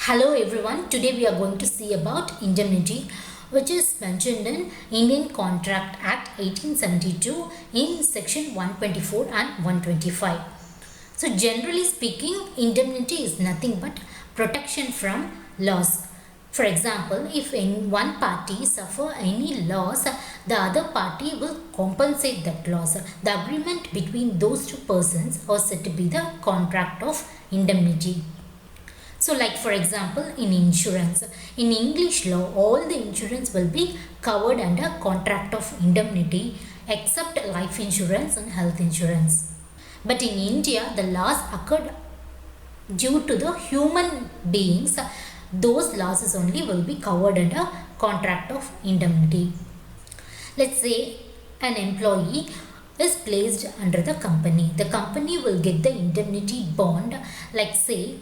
Hello everyone, today we are going to see about indemnity, which is mentioned in Indian Contract Act 1872 in section 124 and 125. So generally speaking, indemnity is nothing but protection from loss. For example, if one party suffer any loss, the other party will compensate that loss. The agreement between those two persons are said to be the contract of indemnity. So like for example, in insurance, in English law, all the insurance will be covered under contract of indemnity except life insurance and health insurance. But in India, the loss occurred due to the human beings. Those losses only will be covered under contract of indemnity. Let's say an employee is placed under the company. The company will get the indemnity bond, like say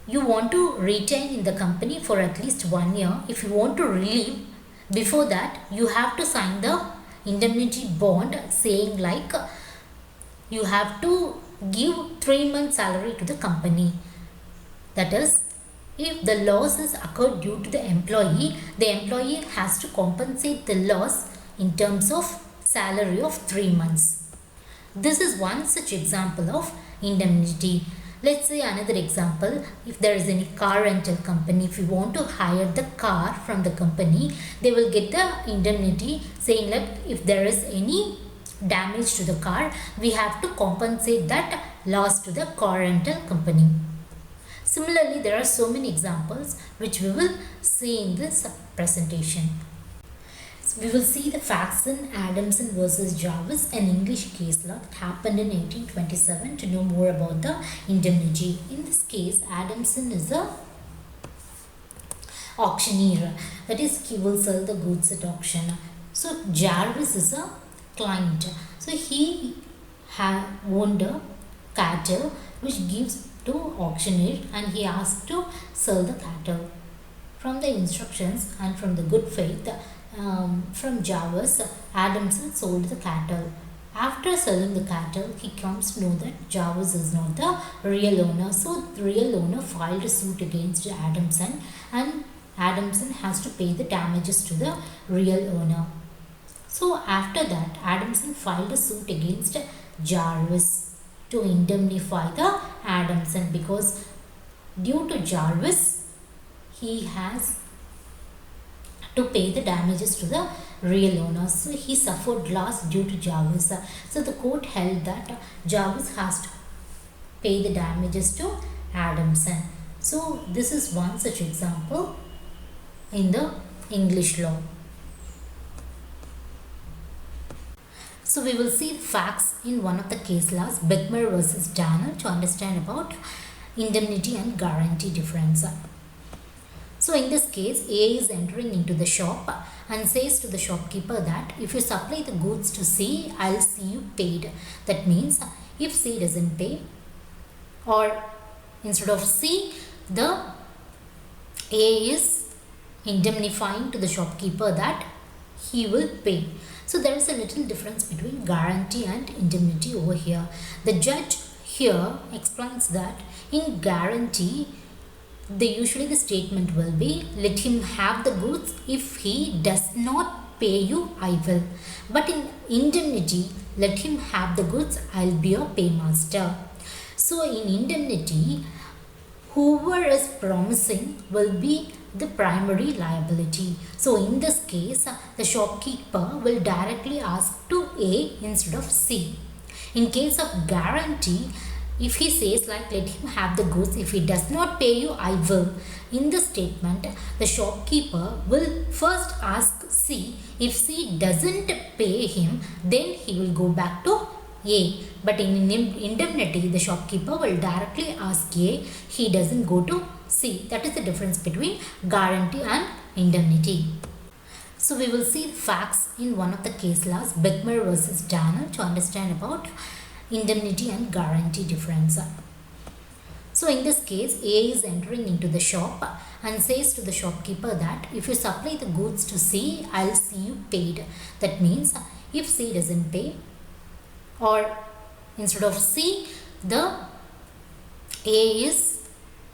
you want to retain in the company for at least 1 year. If you want to relieve, before that you have to sign the indemnity bond saying like you have to give 3 months salary to the company. That is, if the loss is occurred due to the employee has to compensate the loss in terms of salary of 3 months. This is one such example of indemnity. Let's say another example, if there is any car rental company, if you want to hire the car from the company, they will get the indemnity saying that if there is any damage to the car, we have to compensate that loss to the car rental company. Similarly, there are so many examples which we will see in this presentation. We will see the facts in Adamson versus Jarvis, an English case law that happened in 1827 to know more about the indemnity. In this case, Adamson is a auctioneer, that is, he will sell the goods at auction. So Jarvis is a client. So he owned a cattle which gives to auctioneer, and he asked to sell the cattle. From the instructions and from the good faith from Jarvis, Adamson sold the cattle. After selling the cattle, he comes to know that Jarvis is not the real owner. So the real owner filed a suit against Adamson, and Adamson has to pay the damages to the real owner. So after that, Adamson filed a suit against Jarvis to indemnify the Adamson, because due to Jarvis, he has to pay the damages to the real owner. So he suffered loss due to Jarvis. So the court held that Jarvis has to pay the damages to Adamson. So this is one such example in the English law. So we will see the facts in one of the case laws, Beckmer versus Daniel, to understand about indemnity and guarantee difference. So in this case, A is entering into the shop and says to the shopkeeper that if you supply the goods to C, I'll see you paid. That means if C doesn't pay, or instead of C, the A is indemnifying to the shopkeeper that he will pay. So there is a little difference between guarantee and indemnity over here. The judge here explains that in guarantee, usually the statement will be, let him have the goods, if he does not pay you, I will. But in indemnity, let him have the goods, I'll be your paymaster. So in indemnity, whoever is promising will be the primary liability. So in this case, the shopkeeper will directly ask to A instead of C. In case of guarantee, if he says like let him have the goods, if he does not pay you, I will. In the statement, the shopkeeper will first ask C. If C doesn't pay him, then he will go back to A. But in indemnity, the shopkeeper will directly ask A. He doesn't go to C. That is the difference between guarantee and indemnity. So we will see the facts in one of the case laws, Beckmer versus Daniel, to understand about indemnity and guarantee difference. So in this case, A is entering into the shop and says to the shopkeeper that if you supply the goods to C, I'll see you paid. That means if C doesn't pay, or instead of C, the A is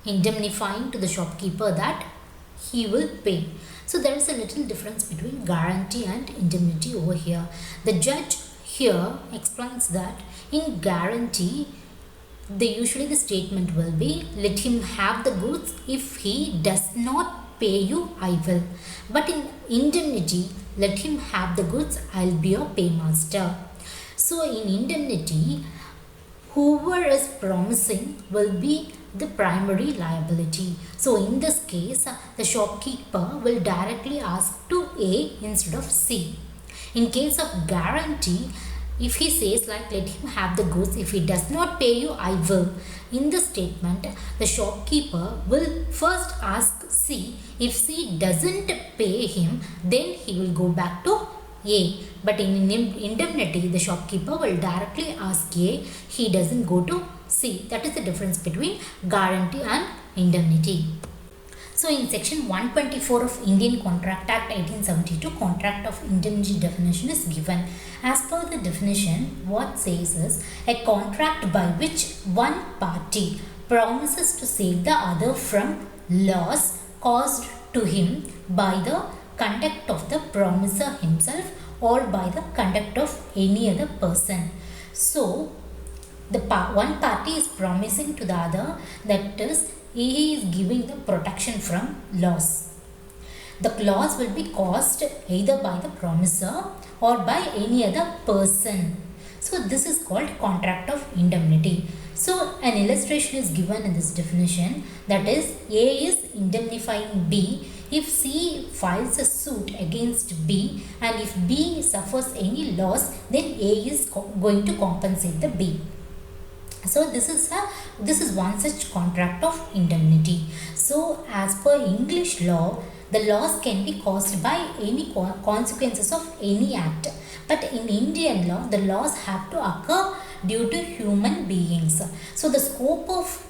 indemnifying to the shopkeeper that he will pay. So there is a little difference between guarantee and indemnity over here. The judge here explains that in guarantee, usually the statement will be, let him have the goods, if he does not pay you, I will. But in indemnity, let him have the goods, I'll be your paymaster. So in indemnity, whoever is promising will be the primary liability. So in this case, the shopkeeper will directly ask to A instead of C. In case of guarantee, if he says like let him have the goods, if he does not pay you, I will. In the statement, the shopkeeper will first ask C. If C doesn't pay him, then he will go back to A. But in indemnity, the shopkeeper will directly ask A. He doesn't go to C. That is the difference between guarantee and indemnity. So in section 124 of Indian Contract Act 1872, contract of indemnity definition is given. As per the definition, what says is a contract by which one party promises to save the other from loss caused to him by the conduct of the promiser himself or by the conduct of any other person. So the one party is promising to the other, that is, he is giving the protection from loss. The loss will be caused either by the promiser or by any other person. So this is called contract of indemnity. So an illustration is given in this definition, that is, A is indemnifying B if C files a suit against B, and if B suffers any loss, then A is going to compensate the B. So this is one such contract of indemnity. So as per English law, the loss can be caused by any consequences of any act. But in Indian law, the loss have to occur due to human beings. So the scope of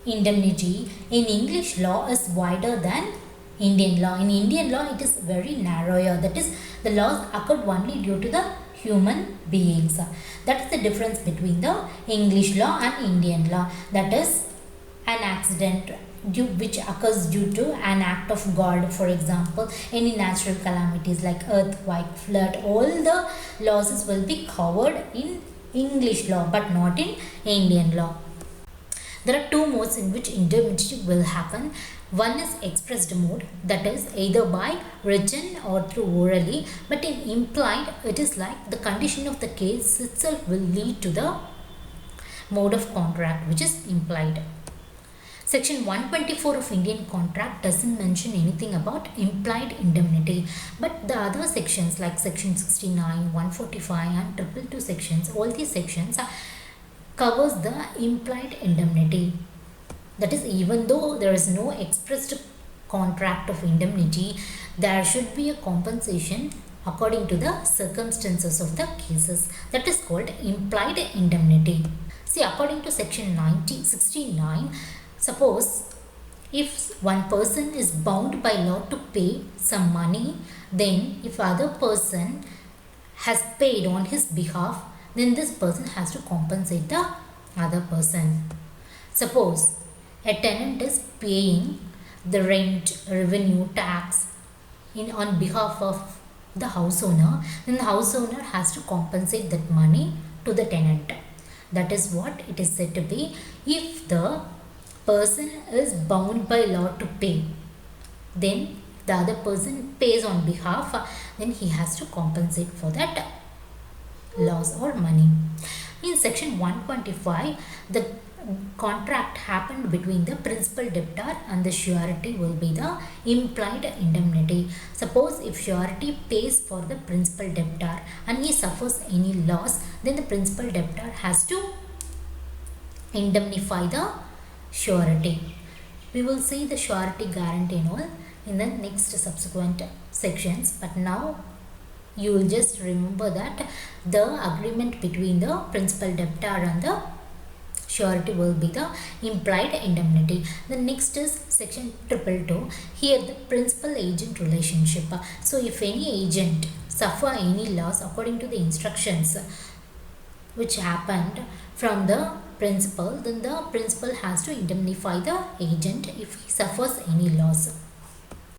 indemnity in English law is wider than Indian law. In Indian law, it is very narrower. That is, the loss occurred only due to the human beings. That is the difference between the English law and Indian law. That is, an accident which occurs due to an act of God, for example, any natural calamities like earthquake, flood, all the losses will be covered in English law but not in Indian law. There are two modes in which indemnity will happen. One is expressed mode, that is either by written or through orally, but in implied it is like the condition of the case itself will lead to the mode of contract which is implied. Section 124 of Indian Contract doesn't mention anything about implied indemnity, but the other sections like section 69, 145 and 222 sections, all these sections covers the implied indemnity. That is, even though there is no expressed contract of indemnity, there should be a compensation according to the circumstances of the cases. That is called implied indemnity. See, according to section 69, suppose if one person is bound by law to pay some money, then if other person has paid on his behalf, then this person has to compensate the other person. Suppose a tenant is paying the rent, revenue, tax on behalf of the house owner, then the house owner has to compensate that money to the tenant. That is what it is said to be if the person is bound by law to pay. Then the other person pays on behalf, then he has to compensate for that loss or money. In section 125, the contract happened between the principal debtor and the surety will be the implied indemnity. Suppose if surety pays for the principal debtor and he suffers any loss, then the principal debtor has to indemnify the surety. We will see the surety guarantee and all in the next subsequent sections, but now you will just remember that the agreement between the principal debtor and the surety will be the implied indemnity. The next is section 222. Here the principal agent relationship. So if any agent suffer any loss according to the instructions which happened from the principal, then the principal has to indemnify the agent if he suffers any loss.